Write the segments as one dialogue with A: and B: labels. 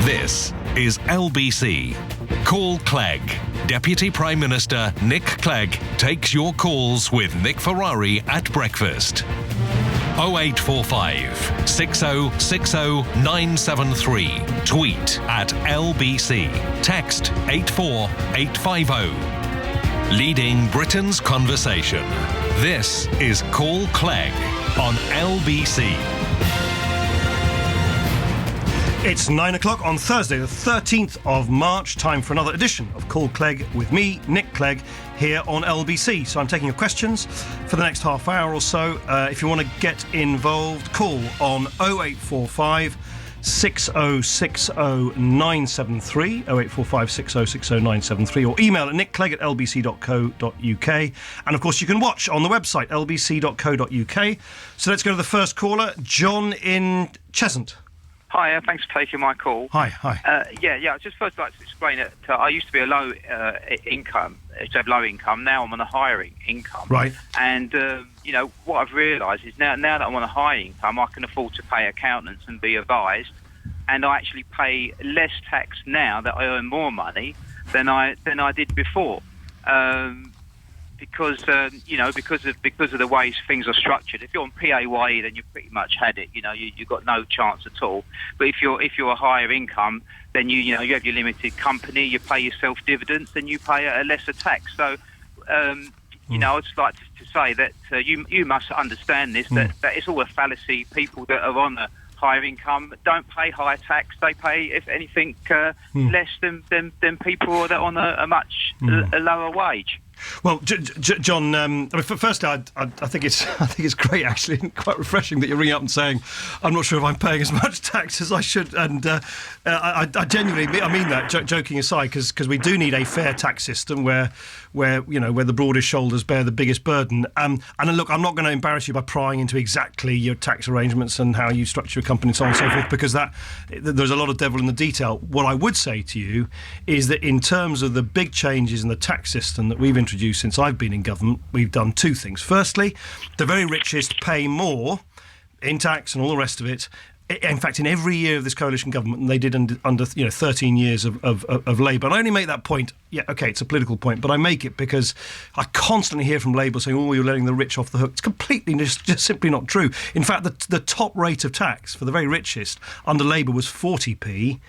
A: This is LBC. Call Clegg. Deputy Prime Minister Nick Clegg takes your calls with Nick Ferrari at breakfast. 0845 6060 973. Tweet at LBC. Text 84850. Leading Britain's conversation. This is Call Clegg on LBC.
B: It's 9 o'clock on Thursday, the 13th of March. Time for another edition of Call Clegg with me, Nick Clegg, here on LBC. So I'm taking your questions for the next half hour or so. If you want to get involved, call on 0845 6060 973, 0845 6060 973, or email at nickclegg@lbc.co.uk. And of course, you can watch on the website, lbc.co.uk. So let's go to the first caller, John in Cheshunt.
C: Hi, thanks for taking my call.
B: Hi.
C: I'd just first like to explain that I used to be a low income. Now I'm on a higher income.
B: Right.
C: And, what I've realised is now that I'm on a high income, I can afford to pay accountants and be advised. And I actually pay less tax now that I earn more money than I did before. Because of the ways things are structured. If you're on PAYE, then you've pretty much had it. You've got no chance at all. But if you're a higher income, then you have your limited company, you pay yourself dividends, and you pay a lesser tax. So, I'd just like to say that you must understand this, that it's all a fallacy. People that are on a higher income don't pay higher tax. They pay, if anything, less than people that are on a much lower wage.
B: Well, John, firstly, I think it's great, actually, and quite refreshing that you're ringing up and saying, I'm not sure if I'm paying as much tax as I should, and I genuinely mean that, joking aside, because we do need a fair tax system where the broadest shoulders bear the biggest burden. And look, I'm not going to embarrass you by prying into exactly your tax arrangements and how you structure your company and so on and so forth, because there's a lot of devil in the detail. What I would say to you is that in terms of the big changes in the tax system that we've introduced since I've been in government, we've done two things. Firstly, the very richest pay more in tax and all the rest of it. In fact, in every year of this coalition government, and they did under 13 years of Labour. And I only make that point, it's a political point, but I make it because I constantly hear from Labour saying, you're letting the rich off the hook. It's completely just simply not true. In fact, the top rate of tax for the very richest under Labour was 40p.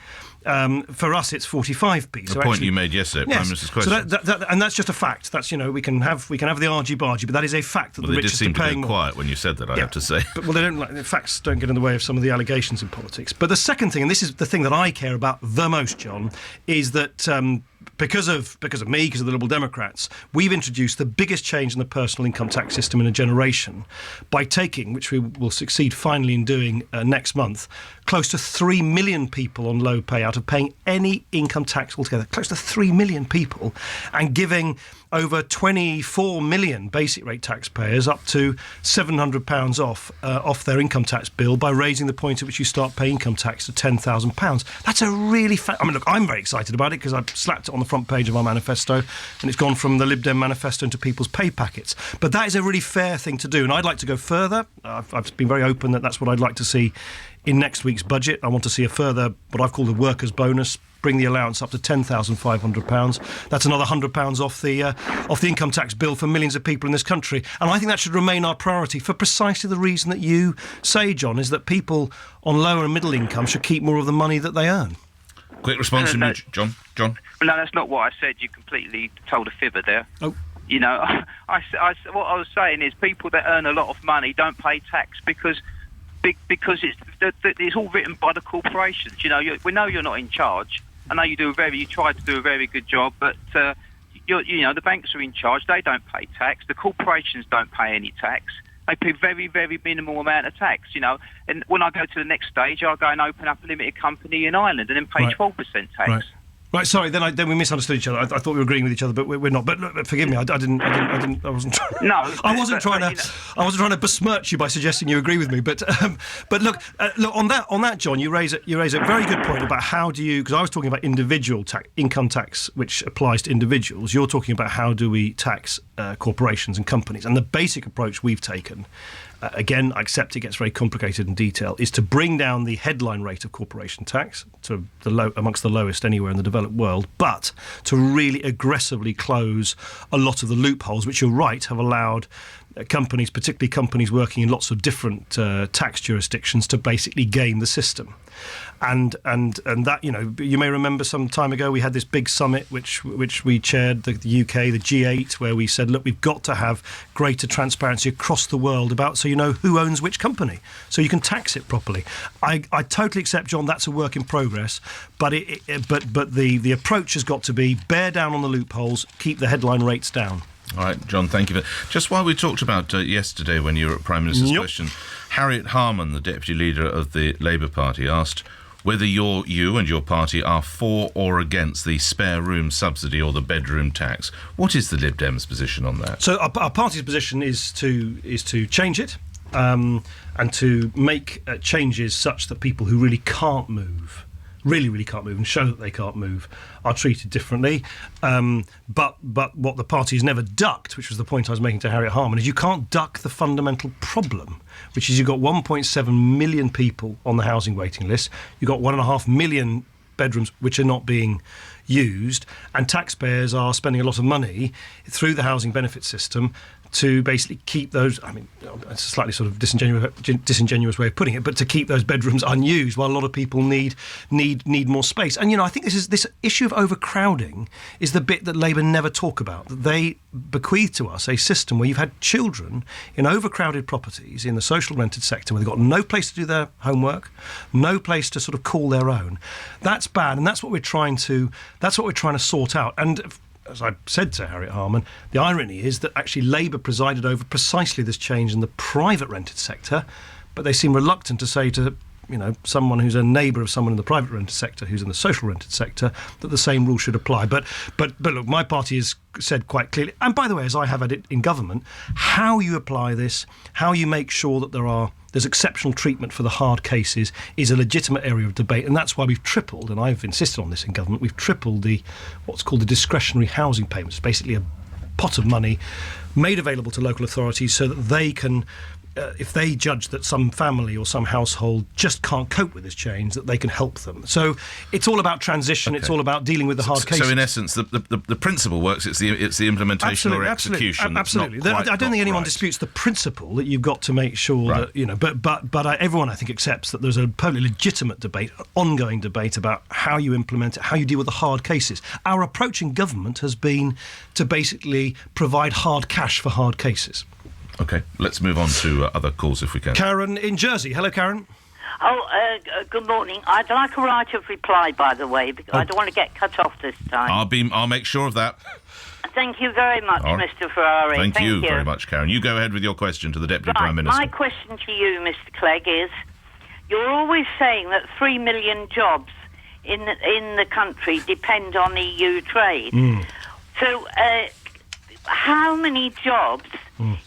B: For us, it's 45p.
D: The point you made yesterday, Prime Minister's question.
B: So and that's just a fact. That's we can have the argy-bargy, but that is a fact that the richest are paying more.
D: They did seem to go quiet when you said that, I have to say.
B: But they don't facts don't get in the way of some of the allegations in politics. But the second thing, and this is the thing that I care about the most, John, is that because of me, because of the Liberal Democrats, we've introduced the biggest change in the personal income tax system in a generation by taking, which we will succeed finally in doing next month, close to 3 million people on low pay out of paying any income tax altogether. Close to 3 million people, and giving over 24 million basic rate taxpayers up to £700 off their income tax bill by raising the point at which you start paying income tax to £10,000. That's a really look, I'm very excited about it because I've slapped it on the front page of our manifesto, and it's gone from the Lib Dem manifesto into people's pay packets. But that is a really fair thing to do, and I'd like to go further. I've been very open that that's what I'd like to see in next week's budget. I want to see a further, what I've called a workers' bonus, bring the allowance up to £10,500. That's another £100 off the income tax bill for millions of people in this country. And I think that should remain our priority for precisely the reason that you say, John, is that people on lower and middle income should keep more of the money that they earn.
D: Quick response from you, John.
C: No, that's not what I said. You completely told a fibber there.
B: Oh.
C: What I was saying is people that earn a lot of money don't pay tax because it's all written by the corporations. We know you're not in charge. I know you try to do a very good job, but the banks are in charge. They don't pay tax. The corporations don't pay any tax. They pay very, very minimal amount of tax. And when I go to the next stage, I'll go and open up a limited company in Ireland and then pay 12% tax.
B: Right, sorry. Then we misunderstood each other. I thought we were agreeing with each other, but we're not. But look, forgive me. I wasn't trying to besmirch you by suggesting you agree with me. But look on that, John. You raise a very good point about how do you? Because I was talking about individual income tax, which applies to individuals. You're talking about how do we tax corporations and companies, and the basic approach we've taken again, I accept it gets very complicated in detail, is to bring down the headline rate of corporation tax to amongst the lowest anywhere in the developed world, but to really aggressively close a lot of the loopholes, which you're right, have allowed companies, particularly companies working in lots of different tax jurisdictions, to basically game the system. And that, you may remember some time ago we had this big summit which we chaired, the UK, the G8, where we said, look, we've got to have greater transparency across the world about, so you know who owns which company, so you can tax it properly. I totally accept, John, that's a work in progress, but the approach has got to be bear down on the loopholes, keep the headline rates down.
D: All right, John, thank you. Just while we talked about yesterday when you were at Prime Minister's question, Harriet Harman, the Deputy Leader of the Labour Party, asked whether you and your party are for or against the spare room subsidy or the bedroom tax. What is the Lib Dems' position on that?
B: So our party's position is to change it and to make changes such that people who really can't move, really can't move and show that they can't move, are treated differently. But what the party has never ducked, which was the point I was making to Harriet Harman, is you can't duck the fundamental problem, which is you've got 1.7 million people on the housing waiting list, you've got 1.5 million bedrooms which are not being used, and taxpayers are spending a lot of money through the housing benefit system to basically keep those, I mean, it's a slightly sort of disingenuous way of putting it, but to keep those bedrooms unused while a lot of people need more space. And, I think this issue of overcrowding is the bit that Labour never talk about, that they bequeath to us a system where you've had children in overcrowded properties in the social rented sector where they've got no place to do their homework, no place to sort of call their own. That's bad, and that's what we're trying to sort out. And as I said to Harriet Harman, the irony is that actually Labour presided over precisely this change in the private rented sector, but they seem reluctant to say to someone who's a neighbour of someone in the private rented sector who's in the social rented sector that the same rule should apply. But look, my party has said quite clearly, and by the way, as I have had it in government, how you apply this, how you make sure that there's exceptional treatment for the hard cases is a legitimate area of debate, and that's why we've tripled, and I've insisted on this in government, we've tripled what's called the discretionary housing payments, basically a pot of money made available to local authorities so that they can, if they judge that some family or some household just can't cope with this change, that they can help them. So it's all about transition. Okay. It's all about dealing with the hard cases.
D: So in essence, the principle works. It's the implementation or execution.
B: Absolutely. I don't think anyone disputes the principle that you've got to make sure that But everyone, I think, accepts that there's a perfectly legitimate debate, an ongoing debate about how you implement it, how you deal with the hard cases. Our approach in government has been to basically provide hard cash for hard cases.
D: OK, let's move on to other calls if we can.
B: Karen in Jersey. Hello, Karen.
E: Good morning. I'd like a right of reply, by the way, because I don't want to get cut off this time.
D: I'll make sure of that.
E: Thank you very much, Mr. Ferrari.
D: Thank you very much, Karen. You go ahead with your question to the Deputy Prime Minister.
E: My question to you, Mr. Clegg, is you're always saying that 3 million jobs in the country depend on EU trade. So how many jobs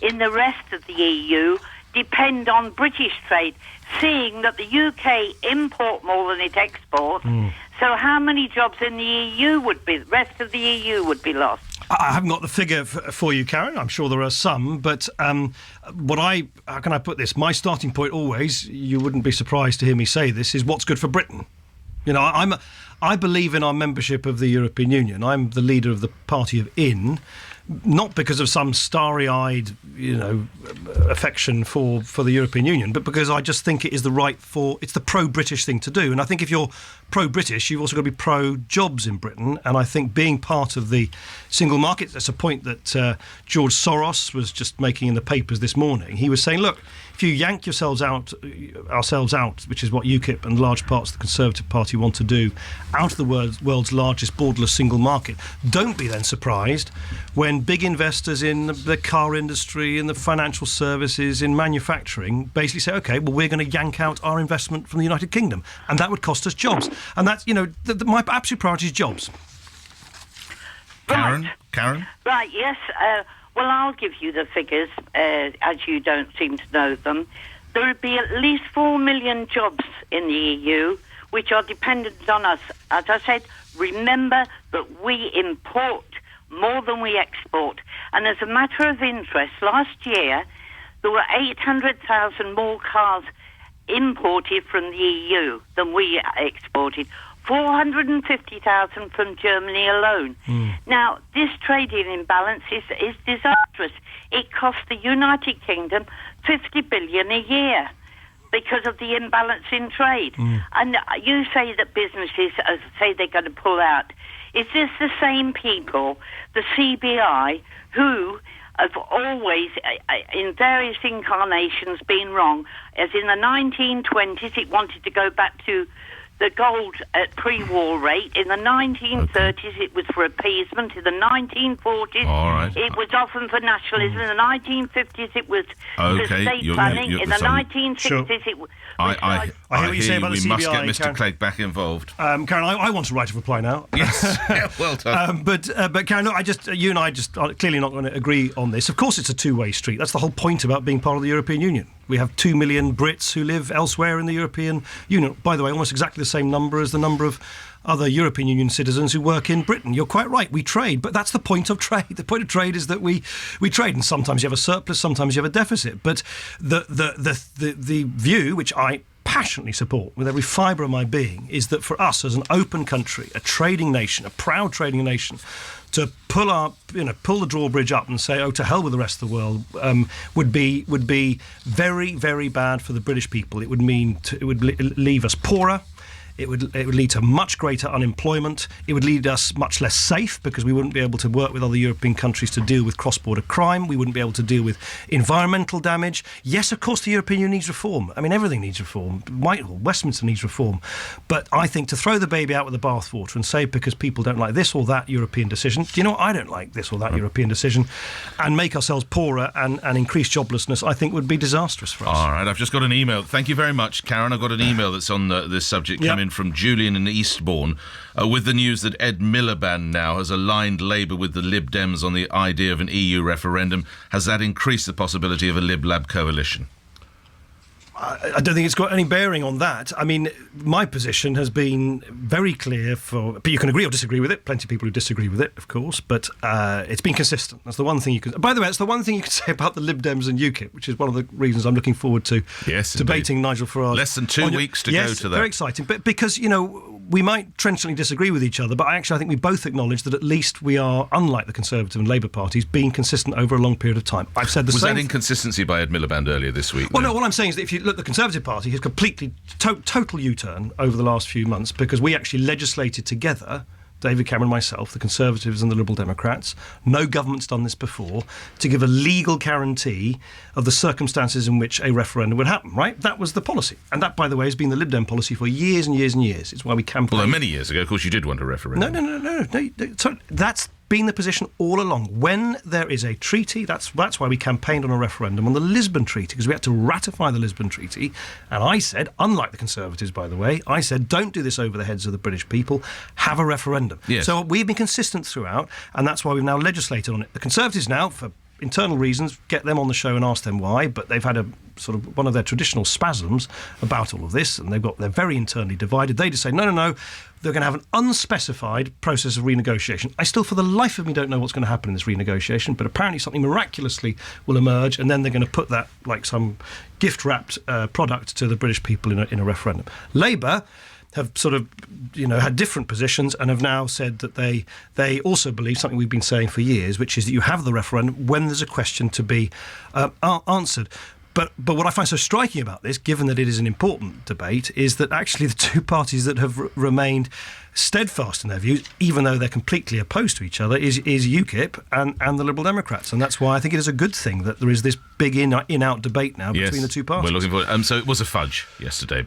E: in the rest of the EU depend on British trade, seeing that the UK import more than it exports? So how many jobs in the rest of the EU would be lost?
B: I haven't got the figure for you, Karen. I'm sure there are some, but how can I put this? My starting point always, you wouldn't be surprised to hear me say this, is what's good for Britain. I believe in our membership of the European Union. I'm the leader of the party of In, not because of some starry-eyed, affection for the European Union, but because I just think it is it's the pro-British thing to do. And I think if you're pro-British, you've also got to be pro-jobs in Britain. And I think being part of the single market, that's a point that George Soros was just making in the papers this morning. He was saying, look, if you yank ourselves out, which is what UKIP and large parts of the Conservative Party want to do, out of the world's largest borderless single market, don't be then surprised when big investors in the car industry, in the financial services, in manufacturing, basically say, OK, well, we're going to yank out our investment from the United Kingdom, and that would cost us jobs. And that's, my absolute priority is jobs.
D: Karen?
E: Right, yes. Well, I'll give you the figures, as you don't seem to know them. There would be at least 4 million jobs in the EU, which are dependent on us. As I said, remember that we import more than we export. And as a matter of interest, last year, there were 800,000 more cars imported from the EU than we exported. 450,000 from Germany alone. Now, this trading imbalance is disastrous. It costs the United Kingdom 50 billion a year because of the imbalance in trade. And you say that businesses say they're going to pull out. Is this the same people, the CBI, who have always, in various incarnations, been wrong? As in the 1920s, it wanted to go back to the gold at pre-war rate. In the 1930s, it was for appeasement. In the 1940s, it was often for nationalism. In the 1950s, it was for state planning. In the 1960s, it was...
B: I hear what you say about the CBI.
D: We must get Mr. Clegg back involved.
B: Karen, I want to write a reply now.
D: Yes, well done.
B: But Karen, look, you and I just are clearly not going to agree on this. Of course, it's a two-way street. That's the whole point about being part of the European Union. We have 2 million Brits who live elsewhere in the European Union. By the way, almost exactly the same number as the number of other European Union citizens who work in Britain. You're quite right, we trade, but that's the point of trade. The point of trade is that we trade, and sometimes you have a surplus, sometimes you have a deficit. But the view, which I passionately support with every fibre of my being, is that for us as an open country, a trading nation, a proud trading nation, to pull the drawbridge up and say, "Oh, to hell with the rest of the world," would be very, very bad for the British people. It would mean it would leave us poorer. It would lead to much greater unemployment. It would lead us much less safe because we wouldn't be able to work with other European countries to deal with cross-border crime. We wouldn't be able to deal with environmental damage. Yes, of course, the European Union needs reform. I mean, everything needs reform. Whitehall, Westminster needs reform. But I think to throw the baby out with the bathwater and say because people don't like this or that European decision, do you know what? I don't like this or that European decision, and make ourselves poorer and increase joblessness, I think would be disastrous for us.
D: All right, I've just got an email. Thank you very much, Karen. I've got an email that's on this subject coming from Julian in Eastbourne with the news that Ed Miliband now has aligned Labour with the Lib Dems on the idea of an EU referendum. Has that increased the possibility of a Lib-Lab coalition?
B: I don't think it's got any bearing on that. I mean, my position has been very clear but you can agree or disagree with it. Plenty of people who disagree with it, of course, but it's been consistent. That's the one thing you can... By the way, it's the one thing you can say about the Lib Dems and UKIP, which is one of the reasons I'm looking forward to debating Nigel Farage.
D: Less than 2 weeks to go to that.
B: Very exciting. But because, we might trenchantly disagree with each other, but I think we both acknowledge that at least we are, unlike the Conservative and Labour parties, being consistent over a long period of time. I've said the same...
D: Was that inconsistency by Ed Miliband earlier this week?
B: Well, no, all I'm saying is that if you look, the Conservative Party has completely, total U-turn over the last few months because we actually legislated together, David Cameron, myself, the Conservatives and the Liberal Democrats, no government's done this before, to give a legal guarantee of the circumstances in which a referendum would happen, right? That was the policy. And that, by the way, has been the Lib Dem policy for years and years and years. It's why we campaigned...
D: Although many years ago, of course, you did want a referendum.
B: No. So that's been the position all along. When there is a treaty, that's why we campaigned on a referendum on the Lisbon Treaty, because we had to ratify the Lisbon Treaty. And I said, unlike the Conservatives, by the way, I said, don't do this over the heads of the British people, have a referendum.
D: Yes.
B: So we've been consistent throughout, and that's why we've now legislated on it. The Conservatives now, for internal reasons, get them on the show and ask them why, but they've had a sort of one of their traditional spasms about all of this, and they're very internally divided. They just say, no, they're going to have an unspecified process of renegotiation. I still, for the life of me, don't know what's going to happen in this renegotiation, but apparently something miraculously will emerge, and then they're going to put that like some gift-wrapped product to the British people in a referendum. Labour have sort of, had different positions and have now said that they also believe something we've been saying for years, which is that you have the referendum when there's a question to be answered. But what I find so striking about this, given that it is an important debate, is that actually the two parties that have remained steadfast in their views, even though they're completely opposed to each other, is UKIP and the Liberal Democrats. And that's why I think it is a good thing that there is this big in-out debate now between the two parties.
D: We're looking forward. So it was a fudge yesterday.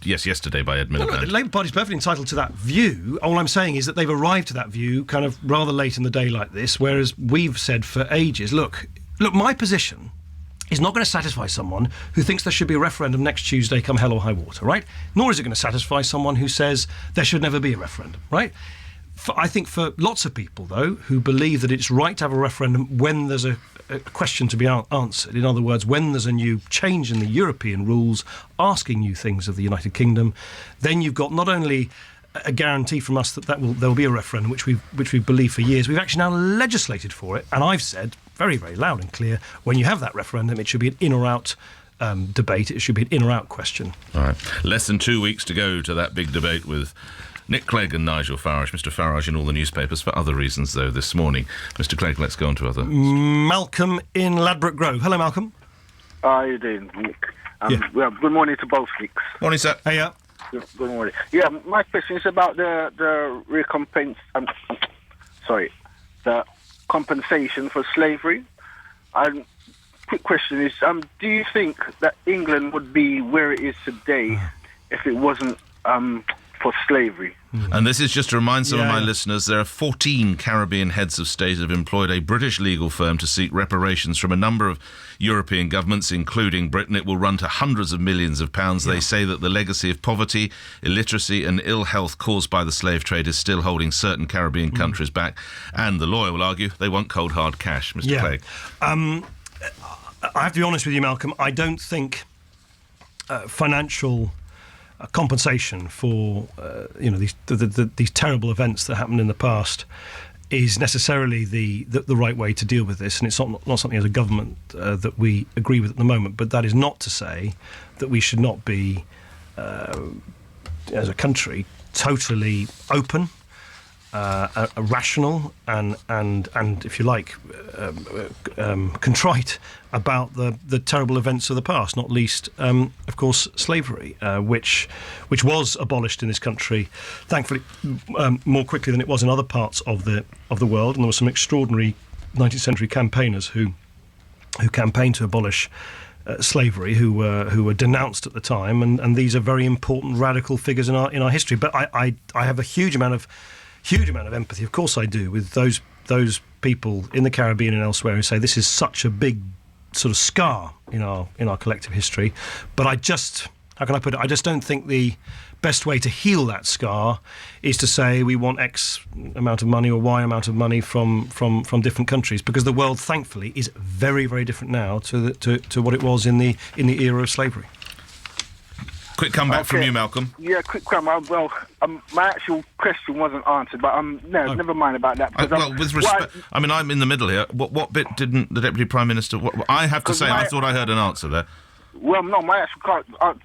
D: Yesterday by Ed Miliband.
B: Well, the Labour Party's perfectly entitled to that view. All I'm saying is that they've arrived to that view kind of rather late in the day like this, whereas we've said for ages, look, my position is not going to satisfy someone who thinks there should be a referendum next Tuesday come hell or high water, right? Nor is it going to satisfy someone who says there should never be a referendum, right? I think for lots of people, though, who believe that it's right to have a referendum when there's a question to be answered, in other words, when there's a new change in the European rules asking new things of the United Kingdom, then you've got not only a guarantee from us that there will be a referendum, which we believe for years. We've actually now legislated for it, and I've said very, very loud and clear, when you have that referendum, it should be an in or out debate. It should be an in or out question.
D: All right. Less than 2 weeks to go to that big debate with Nick Clegg and Nigel Farage. Mr. Farage in all the newspapers for other reasons, though, this morning. Mr. Clegg, let's go on to other...
B: Malcolm in Ladbroke Grove. Hello, Malcolm.
F: How are you doing, Nick? Well, good morning to both Nicks.
D: Morning, sir.
B: Hey, yeah.
F: Good morning. Yeah, my question is about the recompense... the compensation for slavery. Quick question is, do you think that England would be where it is today if it wasn't for slavery?
D: And this is just to remind some of my listeners, there are 14 Caribbean heads of state that have employed a British legal firm to seek reparations from a number of European governments, including Britain. It will run to hundreds of millions of pounds. They say that the legacy of poverty, illiteracy and ill health caused by the slave trade is still holding certain Caribbean countries back. And the lawyer will argue they want cold, hard cash. Mr. Clegg.
B: I have to be honest with you, Malcolm. I don't think financial compensation for these terrible events that happened in the past is necessarily the right way to deal with this, and it's not something as a government that we agree with at the moment. But that is not to say that we should not be, as a country, totally open, rational, and if you like, contrite about the terrible events of the past. Not least, of course, slavery, which was abolished in this country, thankfully, more quickly than it was in other parts of the world. And there were some extraordinary 19th century campaigners who campaigned to abolish slavery, who were denounced at the time, and these are very important radical figures in our history. But I have a huge amount of empathy, of course I do, with those people in the Caribbean and elsewhere who say this is such a big sort of scar in our collective history. But how can I put it? I just don't think the best way to heal that scar is to say we want X amount of money or Y amount of money from different countries, because the world, thankfully, is very, very different now to what it was in the era of slavery.
D: Quick comeback from you, Malcolm.
F: Yeah, quick comeback. Well, my actual question wasn't answered, but never mind about that.
D: With respect, I'm in the middle here. What bit didn't the Deputy Prime Minister... I have to say, I thought I heard an answer there.
F: Well, no, my actual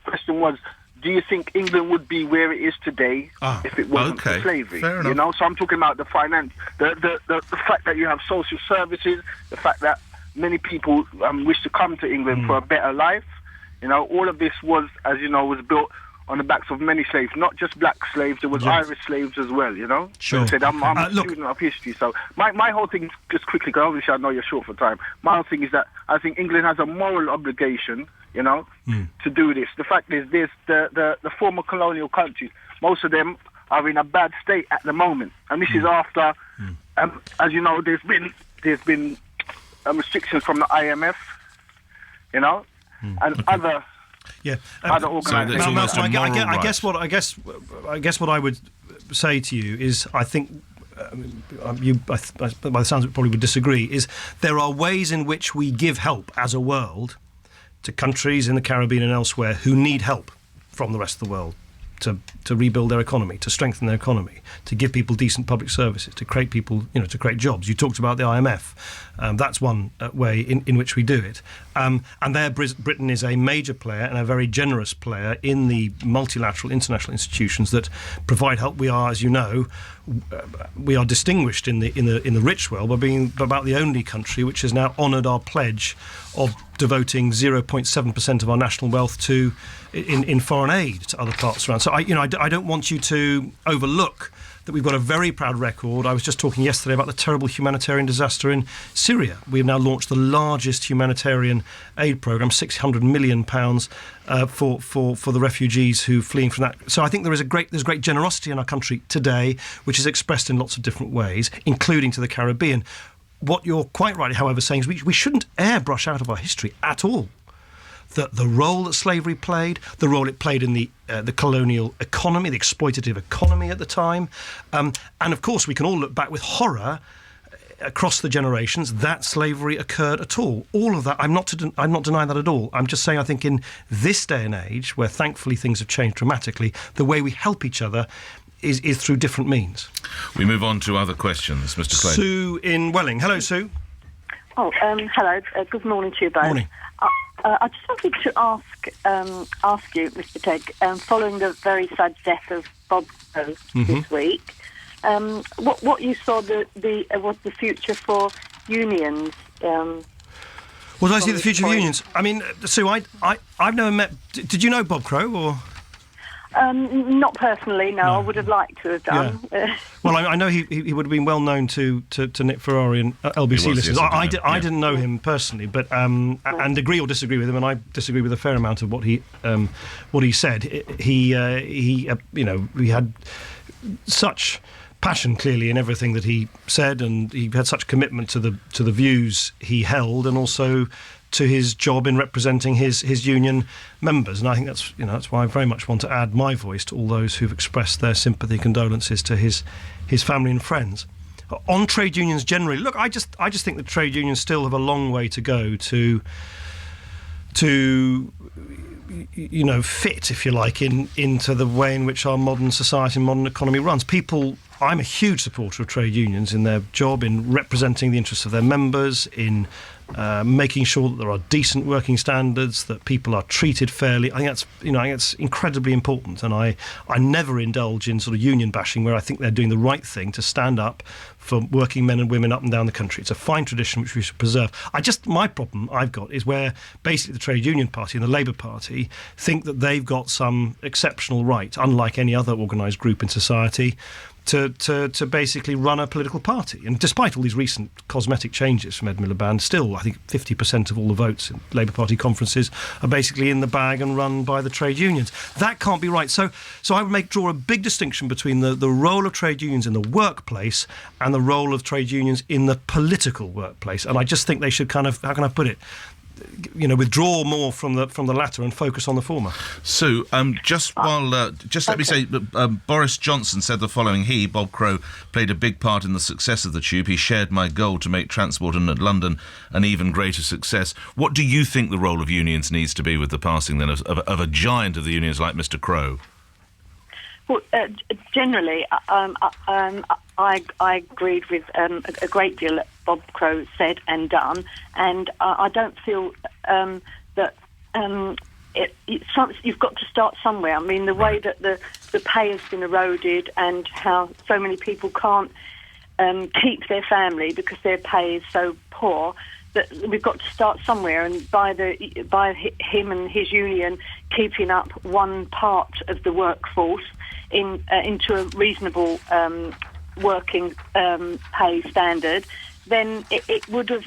F: question was, do you think England would be where it is today if it wasn't for slavery?
D: Fair enough.
F: So I'm talking about the finance, the fact that you have social services, the fact that many people wish to come to England for a better life. All of this was, as you know, was built on the backs of many slaves, not just black slaves. There was Irish slaves as well,
B: Sure.
F: Like I said, I'm a student of history, so my whole thing, just quickly, because obviously I know you're short for time, my whole thing is that I think England has a moral obligation, to do this. The fact is, there's the former colonial countries, most of them are in a bad state at the moment, and this is after, as you know, there's been restrictions from the IMF, and other organisations.
D: So
B: I guess what I would say to you is, I think you, by the sounds of it, probably would disagree. Is there are ways in which we give help as a world to countries in the Caribbean and elsewhere who need help from the rest of the world to rebuild their economy, to strengthen their economy, to give people decent public services, to create to create jobs. You talked about the IMF. That's one way in which we do it. And there, Britain is a major player and a very generous player in the multilateral international institutions that provide help. We are, as you know, we are distinguished in the rich world by being about the only country which has now honoured our pledge of devoting 0.7% of our national wealth to in foreign aid to other parts around. So I don't want you to overlook that we've got a very proud record. I was just talking yesterday about the terrible humanitarian disaster in Syria. We've now launched the largest humanitarian aid programme, £600 million for the refugees who are fleeing from that. So I think there's great generosity in our country today, which is expressed in lots of different ways, including to the Caribbean. What you're quite right, however, saying is we shouldn't airbrush out of our history at all the role that slavery played, the role it played in the colonial economy, the exploitative economy at the time. And of course, we can all look back with horror across the generations that slavery occurred at all. All of that, I'm not denying that at all. I'm just saying I think in this day and age, where thankfully things have changed dramatically, the way we help each other is through different means.
D: We move on to other questions, Mr. Clegg.
B: Sue in Welling. Hello, Sue.
G: Hello. Good morning to you both.
B: Morning.
G: I just wanted to ask you, Mr. Clegg, following the very sad death of Bob Crow this week, what you saw was the future for unions.
B: What do I see the future of unions? I mean, Sue, I've never met. Did you know Bob Crow or?
G: Not personally, no. I would have liked to have done.
B: Yeah. Well, I know he would have been well known to Nick Ferrari and LBC listeners.
D: Yes,
B: I didn't know him personally, but and agree or disagree with him, and I disagree with a fair amount of what he said. He had such passion clearly in everything that he said, and he had such commitment to the views he held, and also to his job in representing his union members. And I think that's why I very much want to add my voice to all those who've expressed their sympathy, condolences to his family and friends. On trade unions generally, look, I just think that trade unions still have a long way to go to fit, if you like, into the way in which our modern society and modern economy runs. I'm a huge supporter of trade unions in their job, in representing the interests of their members, in making sure that there are decent working standards, that people are treated fairly. I think that's incredibly important, and I never indulge in sort of union bashing where I think they're doing the right thing to stand up for working men and women up and down the country. It's a fine tradition which we should preserve. My problem I've got is where basically the Trade Union Party and the Labour Party think that they've got some exceptional right, unlike any other organised group in society, to basically run a political party. And despite all these recent cosmetic changes from Ed Miliband, still I think 50% of all the votes in Labour Party conferences are basically in the bag and run by the trade unions. That can't be right. So I would draw a big distinction between the role of trade unions in the workplace and the role of trade unions in the political workplace. And I just think they should kind of, how can I put it, withdraw more from the latter and focus on the former.
D: So, let me say, Boris Johnson said the following. He, Bob Crow, played a big part in the success of the Tube. He shared my goal to make transport in London an even greater success. What do you think the role of unions needs to be with the passing then of a giant of the unions like Mr. Crow?
G: Well, generally, I agreed with a great deal that Bob Crow said and done, and I don't feel that you've got to start somewhere. I mean, the way that the pay has been eroded and how so many people can't keep their family because their pay is so poor, that we've got to start somewhere, and by him and his union keeping up one part of the workforce into a reasonable working pay standard, then it would have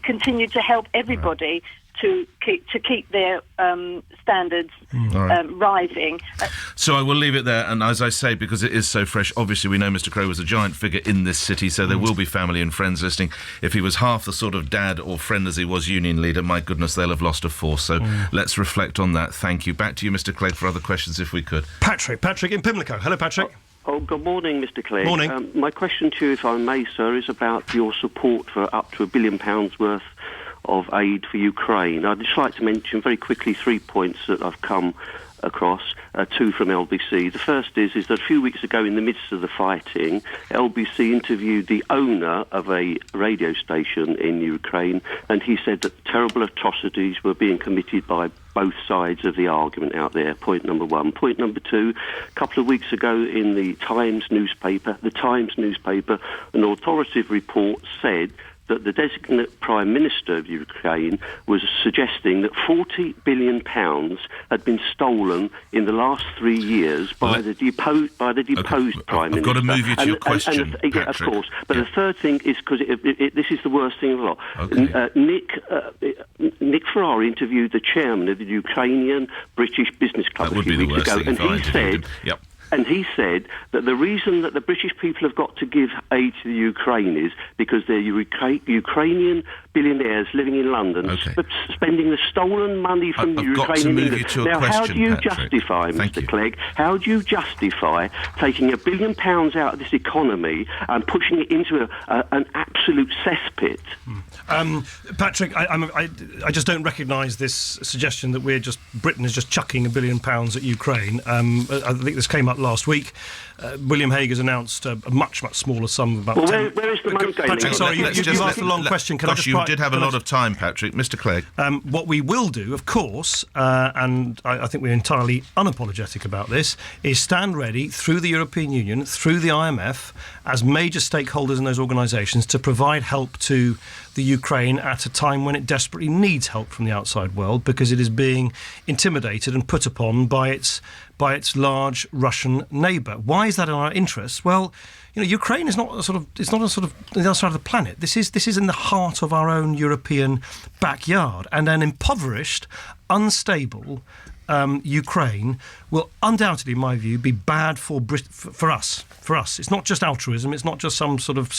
G: continued to help everybody to keep their standards rising.
D: So I will leave it there, and as I say, because it is so fresh, obviously we know Mr. Crow was a giant figure in this city, so there will be family and friends listening. If he was half the sort of dad or friend as he was union leader, my goodness, they'll have lost a force. So let's reflect on that. Thank you. Back to you, Mr. Clegg, for other questions, if we could.
B: Patrick in Pimlico. Hello, Patrick.
H: Oh, good morning, Mr. Clegg.
B: Morning.
H: My question to you, if I may, sir, is about your support for up to £1 billion worth of aid for Ukraine. I'd just like to mention very quickly 3 points that I've come across, two from LBC. The first is that a few weeks ago, in the midst of the fighting, LBC interviewed the owner of a radio station in Ukraine, and he said that terrible atrocities were being committed by both sides of the argument out there. Point number one. Point number two, a couple of weeks ago in the Times newspaper, an authoritative report said that the designate Prime Minister of Ukraine was suggesting that £40 billion had been stolen in the last 3 years by the deposed Prime Minister.
D: I've got to move you to your question,
H: yeah, of course. But the third thing is, because this is the worst thing of all.
D: Okay.
H: Nick Ferrari interviewed the chairman of the Ukrainian British Business Club a few weeks ago, and he said...
D: Yep.
H: And he said that the reason that the British people have got to give aid to the Ukraine is because they're Ukrainian billionaires living in London, spending the stolen money from the Ukrainian England. Now, how do you justify, Mr. Clegg, how do you justify taking £1 billion out of this economy and pushing it into an absolute cesspit?
B: Patrick, I just don't recognise this suggestion that Britain is just chucking £1 billion at Ukraine. I think this came up last week. William Hague has announced a much, much smaller sum. About
H: well, where is the money going?
B: Patrick, sorry, you asked a long question. Can I just
D: you did have a lot of time, Patrick. Mr. Clegg.
B: What we will do, of course, and I think we're entirely unapologetic about this, is stand ready through the European Union, through the IMF, as major stakeholders in those organisations to provide help to the Ukraine at a time when it desperately needs help from the outside world, because it is being intimidated and put upon by its large Russian neighbour. Why is that in our interests? Well, Ukraine is not on the other side of the planet. This is in the heart of our own European backyard, and an impoverished, unstable Ukraine will undoubtedly, in my view, be bad for us. For us, it's not just altruism. It's not just some sort of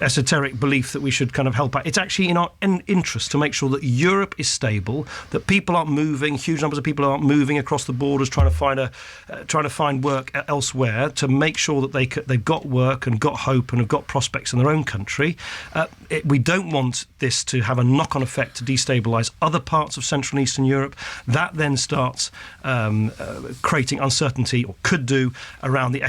B: esoteric belief that we should kind of help out. It's actually in our interest to make sure that Europe is stable, that people aren't moving, huge numbers of people aren't moving across the borders trying to find work elsewhere, to make sure that they've got work and got hope and have got prospects in their own country. We don't want this to have a knock-on effect to destabilise other parts of Central and Eastern Europe. That then starts creating uncertainty, or could do, around the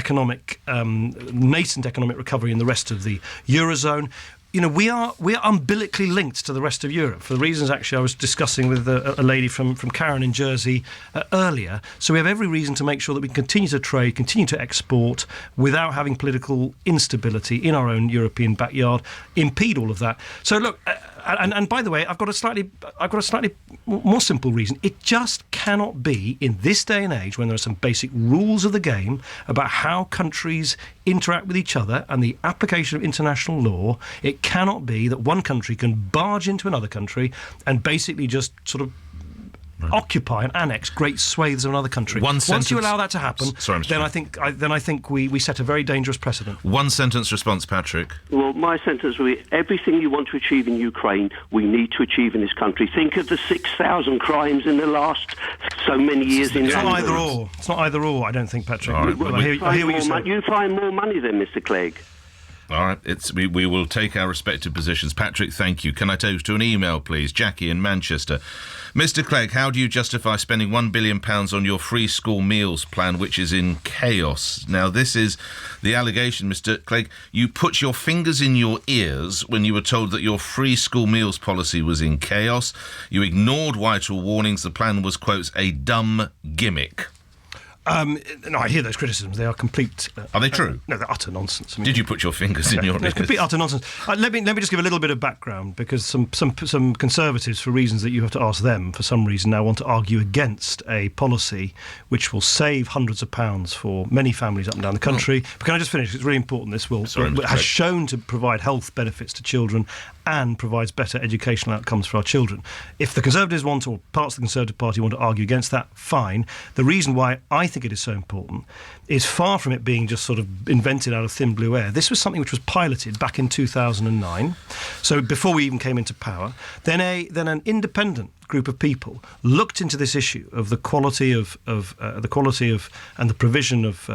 B: nascent economic recovery in the rest of the Eurozone. We are umbilically linked to the rest of Europe, for the reasons actually I was discussing with a lady from Karen in Jersey earlier. So we have every reason to make sure that we can continue to trade, continue to export, without having political instability in our own European backyard impede all of that. So look, and by the way, I've got a slightly more simple reason. It just cannot be, in this day and age, when there are some basic rules of the game about how countries interact with each other and the application of international law, it cannot be that one country can barge into another country and basically just sort of occupy and annex great swathes of another country. Once you allow that to happen, then I think we set a very dangerous precedent.
D: One sentence response, Patrick.
H: Well, my sentence will be: everything you want to achieve in Ukraine, we need to achieve in this country. Think of the 6,000 crimes in the last so many years in London.
B: It's not either or. I don't think, Patrick.
D: All right,
H: I hear what you say. You find more money then, Mr. Clegg.
D: All right, we will take our respective positions. Patrick, thank you. Can I take to an email, please? Jackie in Manchester. Mr. Clegg, how do you justify spending £1 billion on your free school meals plan, which is in chaos? Now, this is the allegation, Mr. Clegg. You put your fingers in your ears when you were told that your free school meals policy was in chaos. You ignored Whitehall warnings. The plan was, quote, a dumb gimmick.
B: No, I hear those criticisms. They are complete.
D: Are they true?
B: No, they're utter nonsense.
D: Did you put your fingers in your ears?
B: It's complete utter nonsense. Let me just give a little bit of background, because some Conservatives, for reasons that you have to ask them, for some reason now want to argue against a policy which will save hundreds of pounds for many families up and down the country. But can I just finish? It's really important. This has shown to provide health benefits to children and provides better educational outcomes for our children. If the Conservatives want, or parts of the Conservative Party want to argue against that, fine. The reason why I think it is so important is far from it being just sort of invented out of thin blue air. This was something which was piloted back in 2009, so before we even came into power. Then an independent group of people looked into this issue of the quality of and the provision of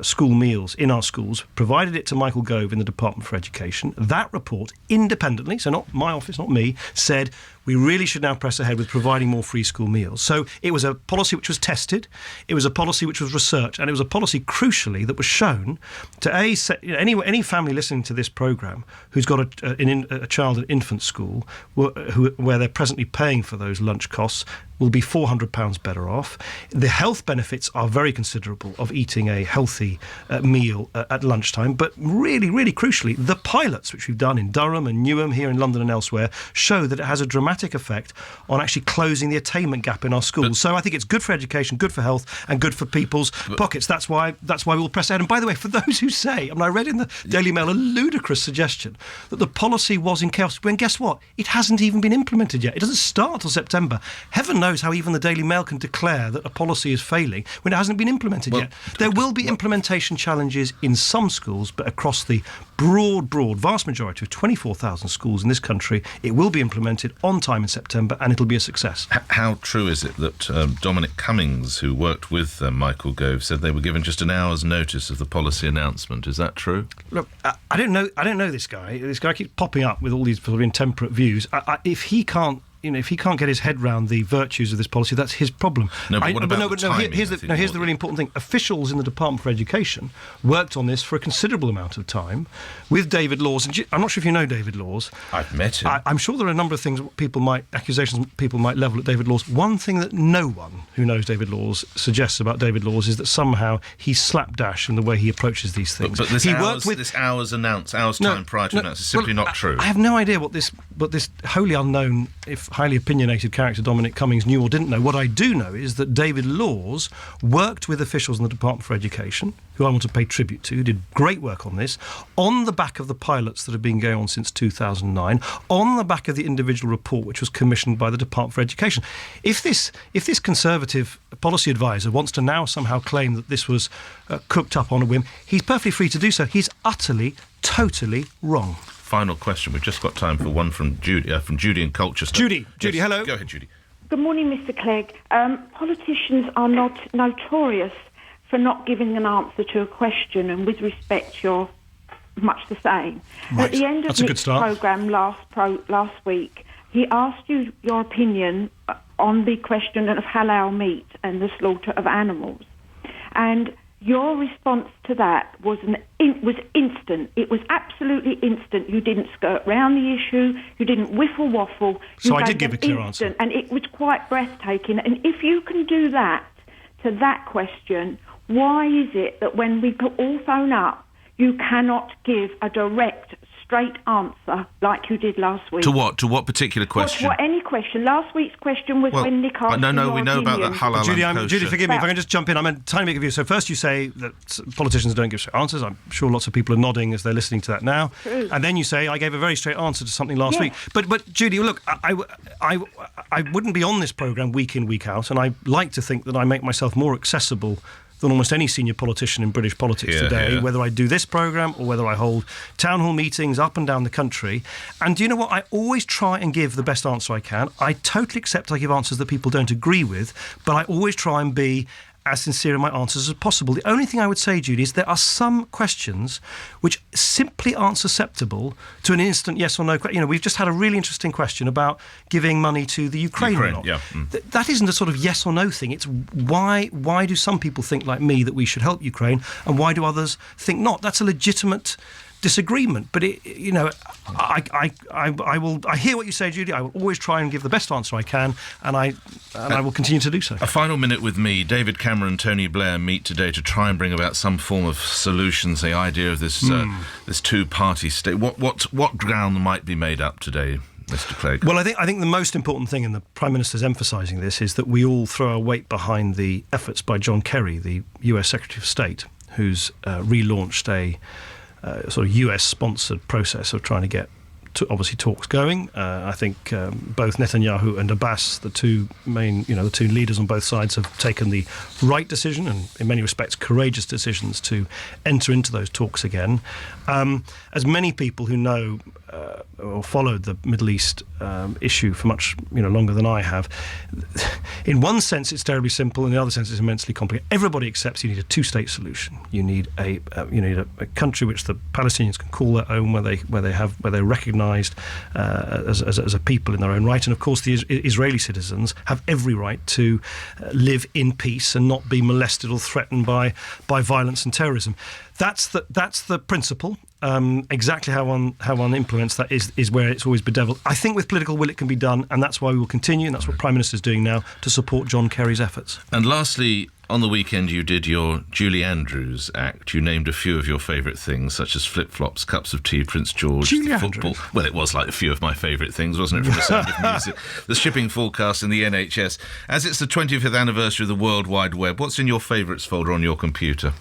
B: school meals in our schools, provided it to Michael Gove in the Department for Education. That report, independently, so not my office, not me, said we really should now press ahead with providing more free school meals. So it was a policy which was tested, it was a policy which was researched, and it was a policy, crucially, that was shown to any family listening to this programme who's got a child at infant school where they're presently paying for those lunch costs will be £400 better off. The health benefits are very considerable of eating a healthy meal at lunchtime, but really, really crucially, the pilots which we've done in Durham and Newham, here in London and elsewhere, show that it has a dramatic effect on actually closing the attainment gap in our schools. So I think it's good for education, good for health, and good for people's pockets. That's why we will press ahead. And by the way, for those who say, I read in the Daily Mail a ludicrous suggestion that the policy was in chaos, when guess what? It hasn't even been implemented yet. It doesn't start till September. Heaven knows how even the Daily Mail can declare that a policy is failing when it hasn't been implemented yet. There will be implementation challenges in some schools, but across the broad, vast majority of 24,000 schools in this country, it will be implemented on time in September, and it'll be a success.
D: How true is it that Dominic Cummings, who worked with Michael Gove, said they were given just an hour's notice of the policy announcement? Is that true? Look,
B: I don't know this guy. This guy keeps popping up with all these sort of intemperate views. If he can't if he can't get his head round the virtues of this policy, that's his problem.
D: No, but what about the timing?
B: Here's the really important thing. Officials in the Department for Education worked on this for a considerable amount of time with David Laws. And I'm not sure if you know David Laws.
D: I've met him.
B: I'm sure there are a number of things accusations people might level at David Laws. One thing that no one who knows David Laws suggests about David Laws is that somehow he's slapdash in the way he approaches these things.
D: But this hours time prior to announce is simply not true.
B: I have no idea what this wholly unknown, if highly opinionated character Dominic Cummings knew or didn't know. What I do know is that David Laws worked with officials in the Department for Education, who I want to pay tribute to, did great work on this, on the back of the pilots that have been going on since 2009, on the back of the individual report which was commissioned by the Department for Education. If this Conservative policy advisor wants to now somehow claim that this was cooked up on a whim, he's perfectly free to do so. He's utterly, totally wrong.
D: Final question. We've just got time for one from Judy in Colchester.
B: Judy, hello.
D: Go ahead, Judy.
I: Good morning, Mr. Clegg. Politicians are not notorious for not giving an answer to a question, and with respect, you're much the same.
B: Right.
I: At the end of Nick's programme last week, he asked you your opinion on the question of halal meat and the slaughter of animals. And your response to that was instant. It was absolutely instant. You didn't skirt round the issue. You didn't whiffle waffle.
B: So I did give a clear answer.
I: And it was quite breathtaking. And if you can do that to that question, why is it that when we all phone up, you cannot give a direct, straight answer like you did last week?
D: To what? To what particular question?
I: Any question. Last week's question was when Nick asked
D: we know about that halal and kosher.
B: Judy, forgive me if I can just jump in. I'm a tiny bit confused. So first you say that politicians don't give straight answers. I'm sure lots of people are nodding as they're listening to that now.
I: True.
B: And then you say I gave a very straight answer to something last week. But Judy, look, I wouldn't be on this programme week in, week out, and I like to think that I make myself more accessible than almost any senior politician in British politics today, whether I do this programme or whether I hold town hall meetings up and down the country. And do you know what? I always try and give the best answer I can. I totally accept I give answers that people don't agree with, but I always try and be as sincere in my answers as possible. The only thing I would say, Judy, is there are some questions which simply aren't susceptible to an instant yes or no. We've just had a really interesting question about giving money to the Ukraine or not.
D: Yeah.
B: That isn't a sort of yes or no thing. It's why do some people think like me that we should help Ukraine, and why do others think not? That's a legitimate disagreement, but I hear what you say, Judy. I will always try and give the best answer I can, and I will continue to do so.
D: A final minute with me. David Cameron, Tony Blair meet today to try and bring about some form of solutions. The idea of this this two-party state. What ground might be made up today, Mr. Clegg?
B: Well, I think the most important thing, and the Prime Minister's emphasising this, is that we all throw our weight behind the efforts by John Kerry, the US Secretary of State, who's relaunched a sort of US-sponsored process of trying to get obviously talks going. I think both Netanyahu and Abbas, the two main, the two leaders on both sides, have taken the right decision and, in many respects, courageous decisions to enter into those talks again. As many people who know or followed the Middle East issue for much longer than I have, in one sense it's terribly simple, in the other sense it's immensely complicated. Everybody accepts you need a two-state solution. You need a country which the Palestinians can call their own, where they're recognised as a people in their own right, and of course the Israeli citizens have every right to live in peace and not be molested or threatened by violence and terrorism. That's the principle. Exactly how one implements that is where it's always bedeviled. I think with political will it can be done, and that's why we will continue, and that's what Prime Minister's doing now, to support John Kerry's efforts.
D: And lastly, on the weekend you did your Julie Andrews act. You named a few of your favourite things, such as flip-flops, cups of tea, Prince George,
B: Julie
D: football.
B: Andrews.
D: Well, it was like a few of my favourite things, wasn't it, from the Sound of Music? The shipping forecast in the NHS. As it's the 25th anniversary of the World Wide Web, what's in your favourites folder on your computer?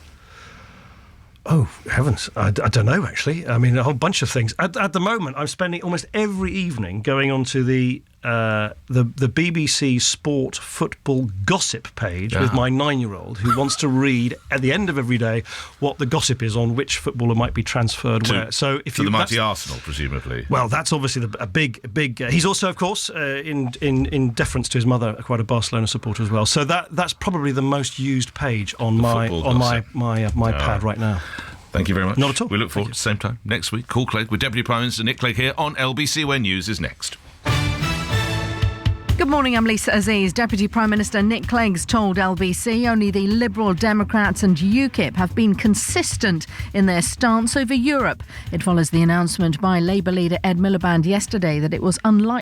B: Oh, heavens. I don't know, actually. I mean, a whole bunch of things. At the moment, I'm spending almost every evening going onto the BBC Sport football gossip page with my 9-year-old, who wants to read at the end of every day what the gossip is on which footballer might be transferred where. So if
D: to the mighty Arsenal, presumably.
B: Well, that's obviously a big. He's also, of course, in deference to his mother, quite a Barcelona supporter as well. So that's probably the most used page on my pad right now.
D: Thank you very much.
B: Not at all.
D: We look forward to the same time next week. Call Clegg with Deputy Prime Minister Nick Clegg here on LBC, where news is next.
J: Good morning, I'm Lisa Aziz. Deputy Prime Minister Nick Clegg told LBC only the Liberal Democrats and UKIP have been consistent in their stance over Europe. It follows the announcement by Labour leader Ed Miliband yesterday that it was unlikely